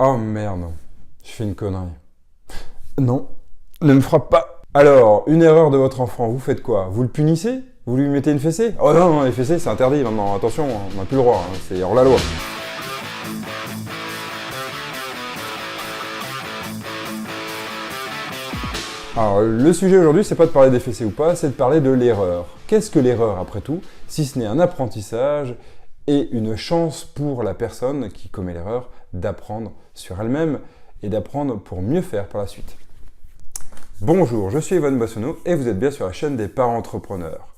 Oh merde, je fais une connerie. Non, ne me frappe pas. Alors, une erreur de votre enfant, vous faites quoi? Vous le punissez? Vous lui mettez une fessée? Oh non, non, les fessées c'est interdit maintenant, attention, on n'a plus le droit, hein, c'est hors la loi. Alors, le sujet aujourd'hui, c'est pas de parler des fessées ou pas, c'est de parler de l'erreur. Qu'est-ce que l'erreur après tout, si ce n'est un apprentissage et une chance pour la personne qui commet l'erreur d'apprendre sur elle-même et d'apprendre pour mieux faire par la suite. Bonjour, je suis Evan Boissonneau et vous êtes bien sur la chaîne des parents entrepreneurs.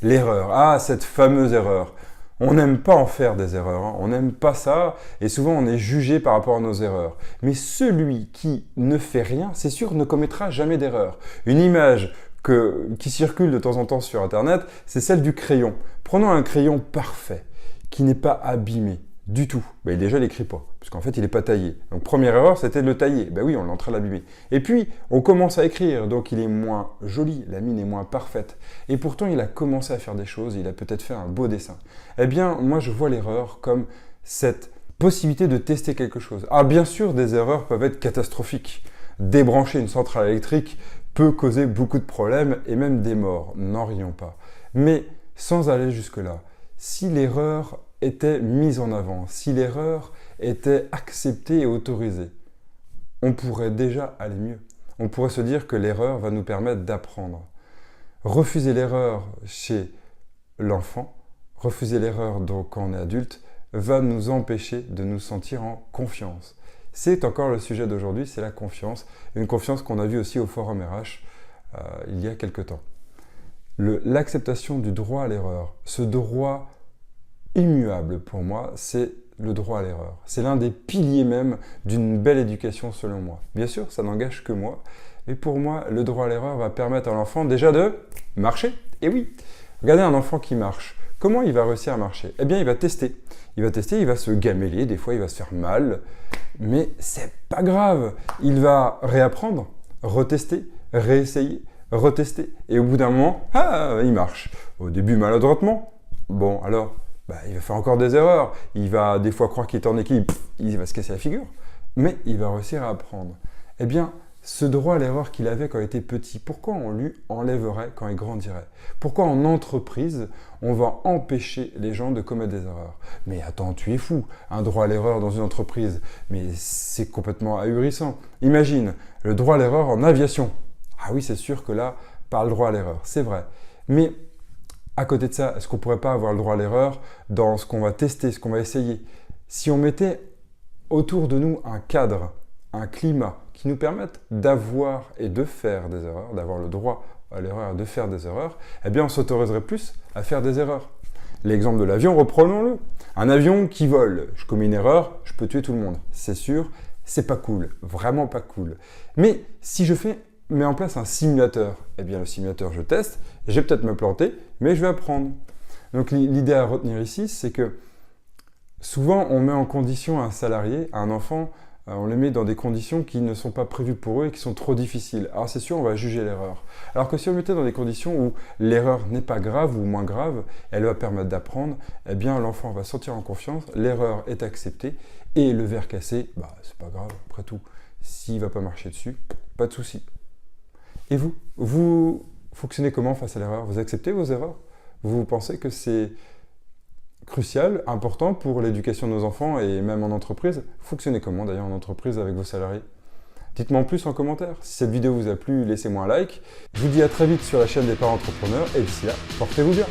L'erreur, ah cette fameuse erreur. On n'aime pas en faire des erreurs, hein. On n'aime pas ça et souvent on est jugé par rapport à nos erreurs. Mais celui qui ne fait rien, c'est sûr, ne commettra jamais d'erreur. Une image qui circule de temps en temps sur internet, c'est celle du crayon. Prenons un crayon parfait, qui n'est pas abîmé du tout. Ben, déjà, il n'écrit pas, puisqu'en fait, il n'est pas taillé. Donc, première erreur, c'était de le tailler. Ben oui, on est en train de l'abîmer. Et puis, on commence à écrire, donc il est moins joli, la mine est moins parfaite. Et pourtant, il a commencé à faire des choses, il a peut-être fait un beau dessin. Eh bien, moi, je vois l'erreur comme cette possibilité de tester quelque chose. Ah, bien sûr, des erreurs peuvent être catastrophiques. Débrancher une centrale électrique peut causer beaucoup de problèmes et même des morts. N'en rions pas. Mais sans aller jusque-là, si l'erreur était mise en avant, si l'erreur était acceptée et autorisée, on pourrait déjà aller mieux. On pourrait se dire que l'erreur va nous permettre d'apprendre. Refuser l'erreur chez l'enfant, refuser l'erreur donc quand on est adulte, va nous empêcher de nous sentir en confiance. C'est encore le sujet d'aujourd'hui, c'est la confiance. Une confiance qu'on a vue aussi au Forum RH il y a quelque temps. L'acceptation du droit à l'erreur, ce droit immuable pour moi, c'est le droit à l'erreur. C'est l'un des piliers même d'une belle éducation selon moi. Bien sûr, ça n'engage que moi, mais pour moi, le droit à l'erreur va permettre à l'enfant déjà de marcher. Et oui, regardez un enfant qui marche. Comment il va réussir à marcher? Eh bien, il va tester. Il va se gameler, des fois il va se faire mal, mais c'est pas grave. Il va réapprendre, retester, réessayer, retester, et au bout d'un moment, il marche. Au début maladroitement. Bon, alors, il va faire encore des erreurs, il va des fois croire qu'il est en équilibre, il va se casser la figure, mais il va réussir à apprendre. Eh bien, ce droit à l'erreur qu'il avait quand il était petit, pourquoi on lui enlèverait quand il grandirait? Pourquoi en entreprise, on va empêcher les gens de commettre des erreurs? Mais attends, tu es fou, un droit à l'erreur dans une entreprise, mais c'est complètement ahurissant. Imagine, le droit à l'erreur en aviation. Ah oui, c'est sûr que là, pas le droit à l'erreur, c'est vrai. Mais à côté de ça, est-ce qu'on ne pourrait pas avoir le droit à l'erreur dans ce qu'on va tester, ce qu'on va essayer? Si on mettait autour de nous un cadre, un climat qui nous permette d'avoir et de faire des erreurs, d'avoir le droit à l'erreur et de faire des erreurs, eh bien on s'autoriserait plus à faire des erreurs. L'exemple de l'avion, reprenons-le. Un avion qui vole, je commets une erreur, je peux tuer tout le monde. C'est sûr, c'est pas cool, vraiment pas cool. Mais si je mets en place un simulateur, eh bien le simulateur je teste, je vais peut-être me planter, mais je vais apprendre. Donc l'idée à retenir ici, c'est que souvent on met en condition un salarié, un enfant, on le met dans des conditions qui ne sont pas prévues pour eux et qui sont trop difficiles. Alors c'est sûr, on va juger l'erreur. Alors que si on le mettait dans des conditions où l'erreur n'est pas grave ou moins grave, elle va permettre d'apprendre, eh bien l'enfant va se sentir en confiance, l'erreur est acceptée et le verre cassé, c'est pas grave, après tout. S'il ne va pas marcher dessus, pas de souci. Et vous fonctionnez comment face à l'erreur? Vous acceptez vos erreurs? Vous pensez que c'est crucial, important pour l'éducation de nos enfants et même en entreprise? Fonctionnez comment d'ailleurs en entreprise avec vos salariés? Dites-moi en plus en commentaire. Si cette vidéo vous a plu, laissez-moi un like. Je vous dis à très vite sur la chaîne des parents entrepreneurs et d'ici là, portez-vous bien.